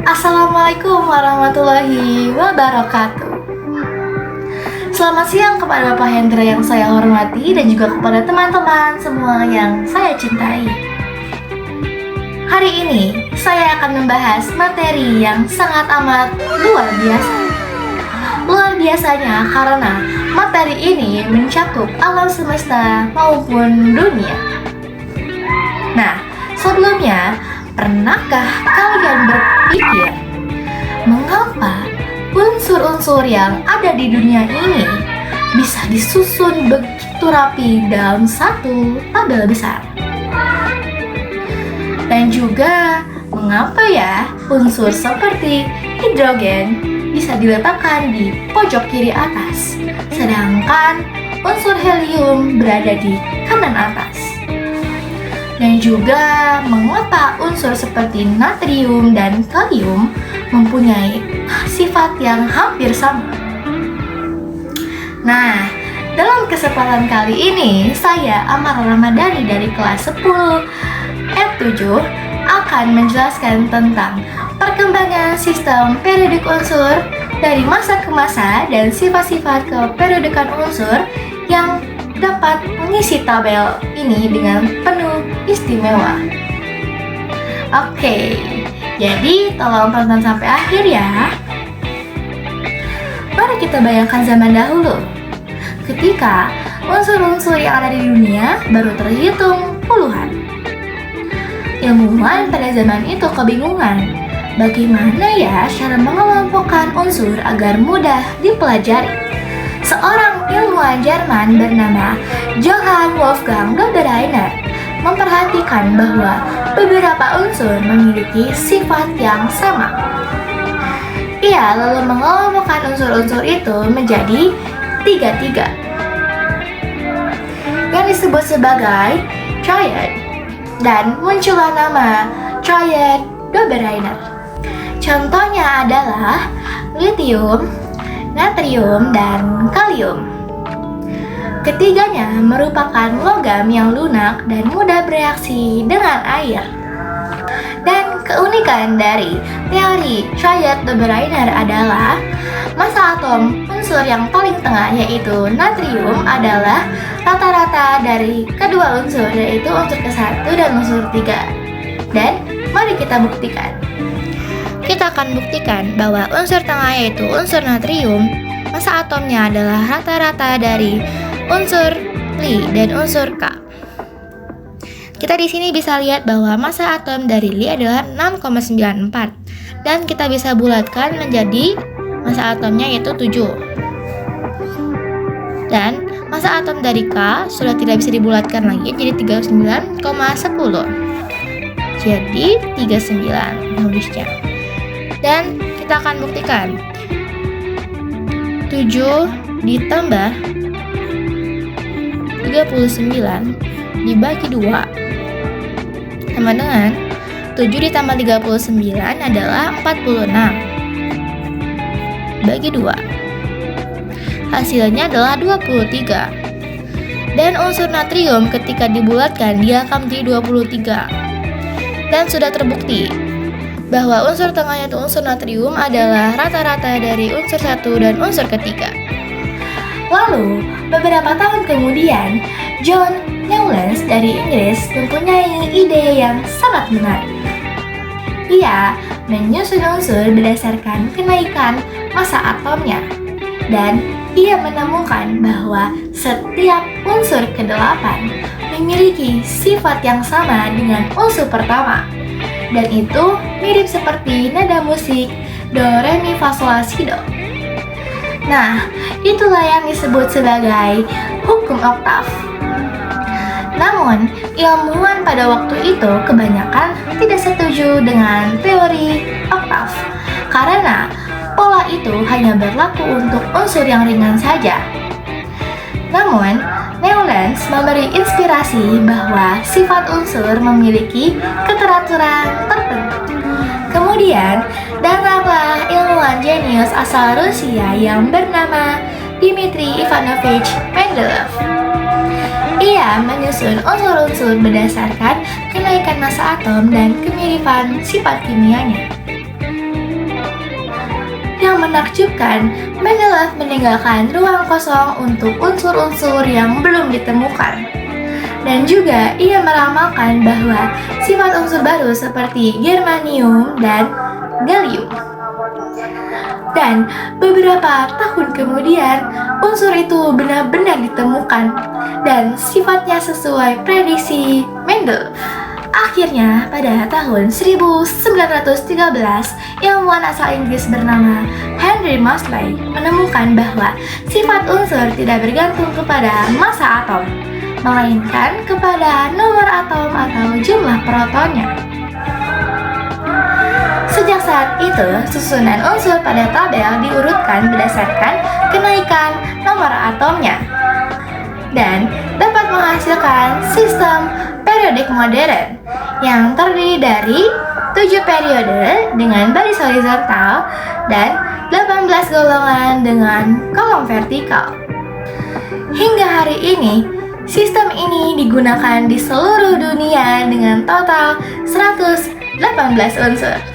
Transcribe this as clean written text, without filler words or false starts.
Assalamualaikum warahmatullahi wabarakatuh. Selamat siang kepada Pak Hendra yang saya hormati dan juga kepada teman-teman semua yang saya cintai. Hari ini saya akan membahas materi yang sangat amat luar biasa. Luar biasanya karena materi ini mencakup alam semesta maupun dunia. Nah, sebelumnya, pernahkah kalian berpikir mengapa unsur-unsur yang ada di dunia ini bisa disusun begitu rapi dalam satu tabel besar? Dan juga mengapa ya unsur seperti hidrogen bisa diletakkan di pojok kiri atas, sedangkan unsur helium berada di kanan atas? Dan juga mengapa unsur seperti natrium dan kalium mempunyai sifat yang hampir sama. Nah, dalam kesempatan kali ini saya Amar Ramadhani dari kelas 10 F7 akan menjelaskan tentang perkembangan sistem periodik unsur dari masa ke masa dan sifat-sifat keperiodikan unsur yang dapat mengisi tabel ini dengan penuh istimewa. Oke, jadi tolong tonton sampai akhir ya. Mari kita bayangkan zaman dahulu, ketika unsur-unsur yang ada di dunia baru terhitung puluhan. Ilmuwan pada zaman itu kebingungan, bagaimana ya cara mengelompokkan unsur agar mudah dipelajari. Seorang ilmuwan Jerman bernama Johann Wolfgang Dobereiner memperhatikan bahwa beberapa unsur memiliki sifat yang sama. Ia lalu mengelompokkan unsur-unsur itu menjadi tiga yang disebut sebagai triad, dan muncullah nama triad Dobereiner. Contohnya adalah lithium, natrium, dan kalium. Ketiganya merupakan logam yang lunak dan mudah bereaksi dengan air. Dan keunikan dari teori triad Dobereiner adalah massa atom unsur yang paling tengah yaitu natrium adalah rata-rata dari kedua unsur, yaitu unsur ke-1 dan unsur 3. Dan mari kita buktikan. Kita akan buktikan bahwa unsur tengah yaitu unsur natrium, massa atomnya adalah rata-rata dari unsur Li dan unsur K. Kita di sini bisa lihat bahwa massa atom dari Li adalah 6,94 dan kita bisa bulatkan menjadi massa atomnya yaitu 7. Dan massa atom dari K sudah tidak bisa dibulatkan lagi jadi 39,10. Jadi 39 nulisnya. Dan kita akan buktikan 7 ditambah 39 dibagi 2 sama dengan 7 ditambah 39 adalah 46 bagi 2. Hasilnya adalah 23. Dan unsur natrium ketika dibulatkan dia akan menjadi 23. Dan sudah terbukti bahwa unsur tengah yaitu unsur natrium adalah rata-rata dari unsur 1 dan unsur ketiga. Lalu, beberapa tahun kemudian, John Newlands dari Inggris mempunyai ide yang sangat menarik. Ia menyusun unsur berdasarkan kenaikan massa atomnya, dan ia menemukan bahwa setiap unsur ke-8 memiliki sifat yang sama dengan unsur pertama. Dan itu mirip seperti nada musik do, re, mi, fa, sol, la, si, do. Nah, itulah yang disebut sebagai hukum oktav. Namun, ilmuwan pada waktu itu kebanyakan tidak setuju dengan teori oktav karena pola itu hanya berlaku untuk unsur yang ringan saja. Namun, Newlands memberi inspirasi bahwa sifat unsur memiliki keteraturan tertentu. Kemudian, datanglah ilmuwan jenius asal Rusia yang bernama Dmitri Ivanovich Mendeleev. Ia menyusun unsur-unsur berdasarkan kenaikan massa atom dan kemiripan sifat kimianya. menakjubkan, Mendeleev meninggalkan ruang kosong untuk unsur-unsur yang belum ditemukan. Dan juga ia meramalkan bahwa sifat unsur baru seperti germanium dan gallium. Dan beberapa tahun kemudian, unsur itu benar-benar ditemukan dan sifatnya sesuai prediksi Mendeleev. Akhirnya, pada tahun 1913, ilmuwan asal Inggris bernama Henry Moseley menemukan bahwa sifat unsur tidak bergantung kepada massa atom, melainkan kepada nomor atom atau jumlah protonnya. Sejak saat itu, susunan unsur pada tabel diurutkan berdasarkan kenaikan nomor atomnya dan dapat menghasilkan sistem periodik modern yang terdiri dari 7 periode dengan baris horizontal dan 18 golongan dengan kolom vertikal. Hingga hari ini, sistem ini digunakan di seluruh dunia dengan total 118 unsur.